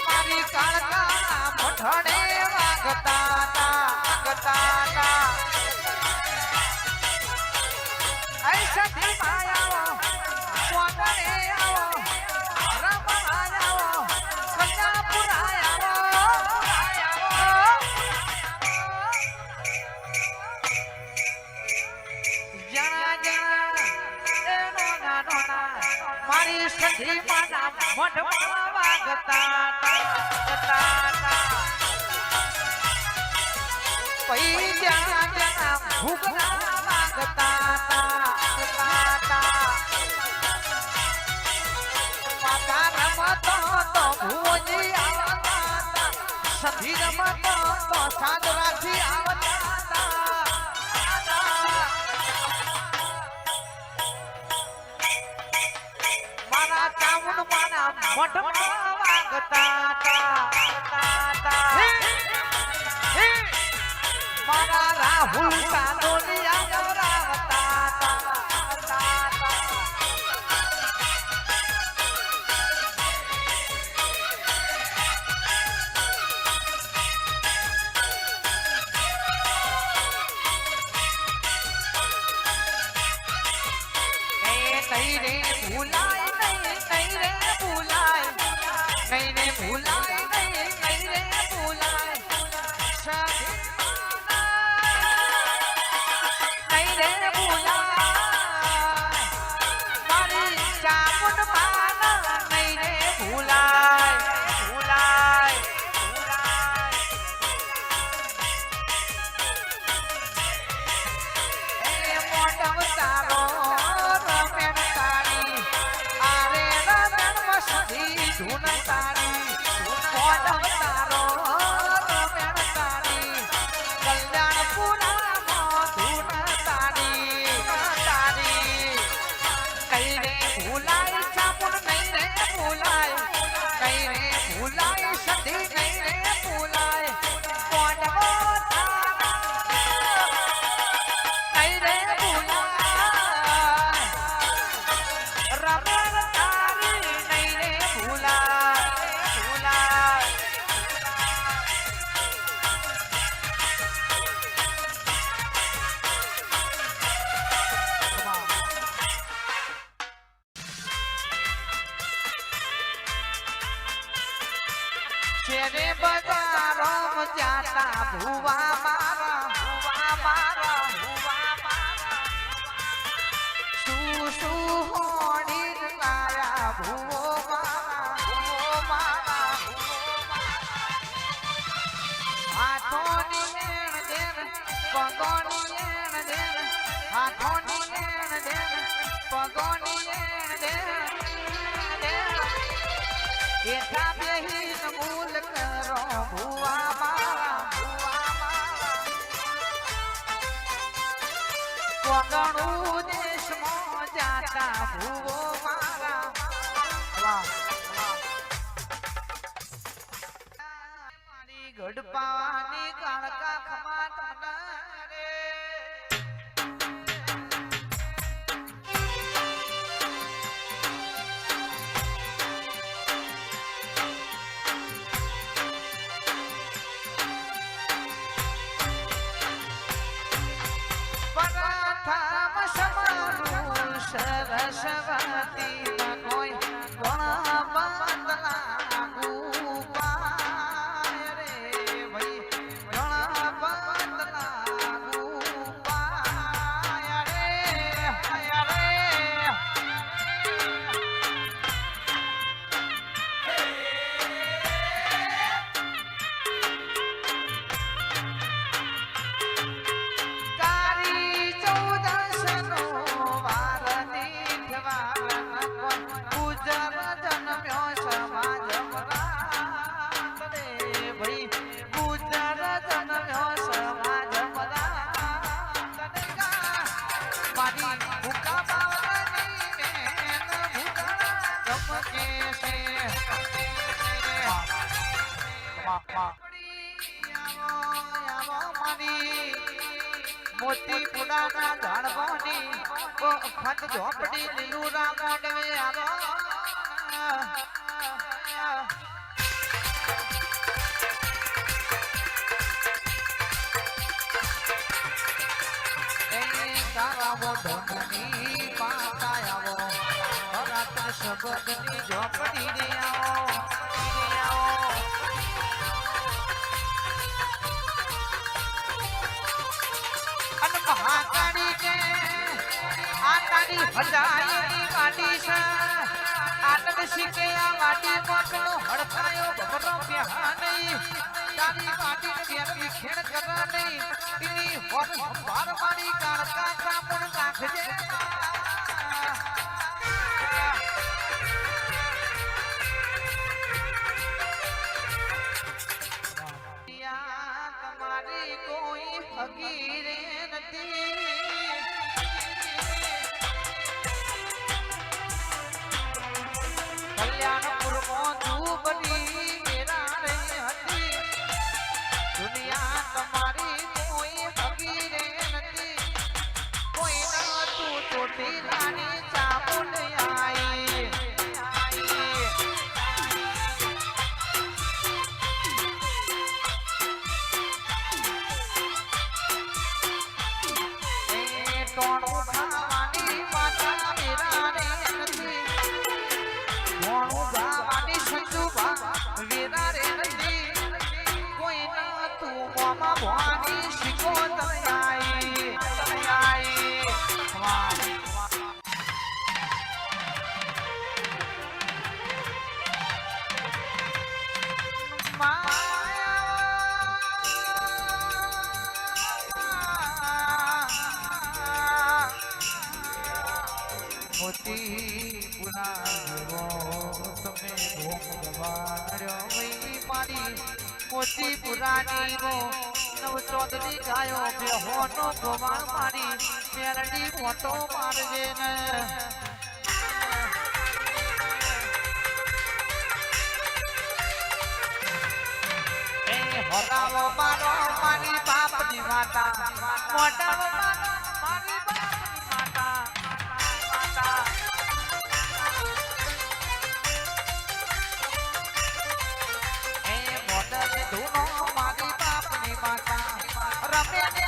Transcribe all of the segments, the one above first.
મારી કાળકા મઠડે વાગતા ऐसा दिल मायाओ स्वागणे आओ राम आयाओ कन्यापुर आयाओ जना जना एनो नानो मारी सखी माना मठमा वागता पई जना जना भूगना वागता माता रमतो तो भूजी आवता सखी रमतो तो साजराથી आवता मारा चामुंड माना मठमा वागता मारा राहुल कानोनिया गवरावता नहीं रे भूलाए नहीं रे भूलाए नहीं रे भूलाए नहीं रे भूलाए नहीं रे भूलाए मारी चामुंड माना नहीं रे भूलाए भूलाए ए मोटम तारो धून तारी मोडम तारो रमेण तारी कल्याणपुरा धून तारी कई रे भूलाई चामुंड नहीं रे भूलाई कई रे भूलाई सती नहीं रे भूलाई मोडम नहीं रे भूलाई रमेण शेरे बजारों जाता भुवा मारा सू होड़ी लाया भुवो मारा हाथों नीण देन पगों नीण देन हाथों नीण देन पगों नीण देन एठा बेहीन मूल करो भुवा मारा कोगणु देश में जाता भुवो मारा मारी गढ़पानी काळका खमाट रे सरस्वती न कोई गणा बदला गुपाय रे भाई गणा बदला गुपाय रे कारी 14 नो गुजर जन्म्यो समाज रे भाई गुजर जन्म्यो समाज मारी भूखा बावनी में भूखा चमके से मारी મોતી પુડાના ઝાડવાની ખત ઝોપડી લીલુરા મોડવે આવો તારાવો ઢોંગની માતા આવો રાત્ર શબદની ઝોપડી રે આવો અન મહાકાળી કે આ તારી હજાયની વાડી છે આનંદ શીખે આ વાડી મોટો હડકાયો બબરો બેહા નહીં તારી વાડી બેપી ખેડ કરા નહીં ઇની હોર સંભાર મારી કાળકા સાપણ નાખજે તમારી કોઈ હગીરે નથી કલ્યાણપુરમાં ધૂપડી મેરા રહી હતી દુનિયા તમારી કોઈ હગીરે નથી કોઈ ન તું ચોટી નાની ચામુંડ આઈ ટોણું ખાવાની માતા મેરા રે નથી ટોણું ગાવાની સંજુબા વેરા રે નથી કોઈ ન તું મોમાં ભવાની શીખો તમે આઈ મોતી પુરાવો તમે ભોગ ગવાડ્યો વઈ મારી મોતી પુરાની રો નવ ચોદની ગાયો બેહોનો ગોવાળ મારી મેરડી મોટો મારજે ને એ હોરાવો મારો મારી બાપની માતા મોટાવો મારો મારી બાપની માતા એ મોટર ધૂનો મારી બાપની માતા રમે ને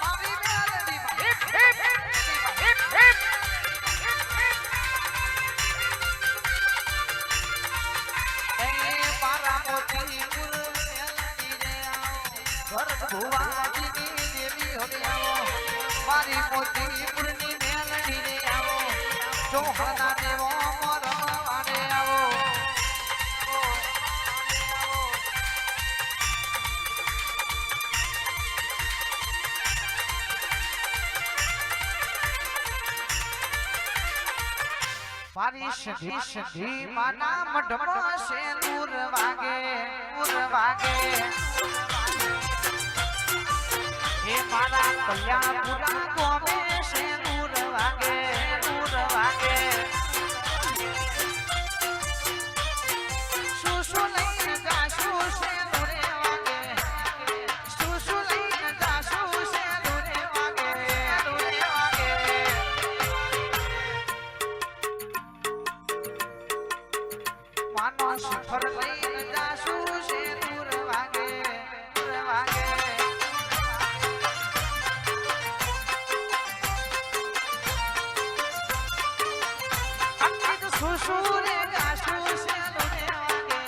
મારી Meldi hip hip hip hip એ પારા મોતી પુર મેલડી રે આવો ઘર ભુવાજીની દેવી હવે આવો મારી મોતી પુરની મેલડી રે આવો ચોહના દેવો મોરવા રે આવો મારી સધી માના મઢમાં સેનુર વાગે હે મારા કલ્યાણપુરા ગોમે સેનુર વાગે સુસુ લઈને જાશું સેનુરે વાગે સુસુ લઈને જાશું સેનુરે વાગે માનો સફર લઈને જાશું સેનુર વાગે સુસુરે ગાશું સેનુરે વાગે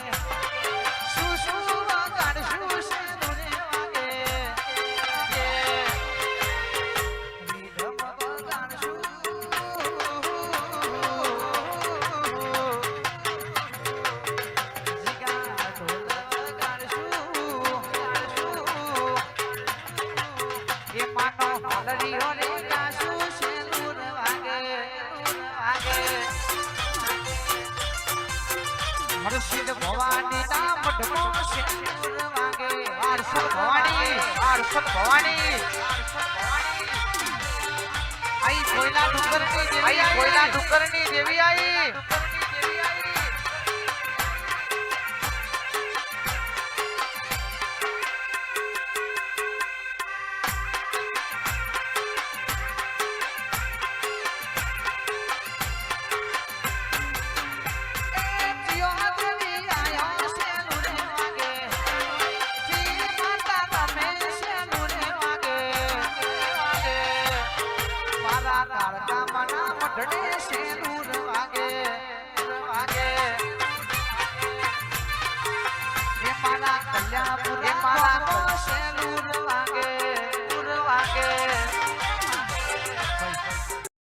સુસુ વગાડશું સેનુરે વાગે રીધમ વગાડશું જીગા ઢોલ વગાડશું એ માનો હલરીઓ રે ગાશું સેનુર વાગે હર્ષિદ ભવાની ના મઢમાં સેનુર વાગે હર્ષદ ભવાની આઈ કોઈના ડુંગરની દેવી આઈ કાળકા માના મઢડે શેનુર વાગે વાગે એ મારા કલ્યાપુરા શેનુર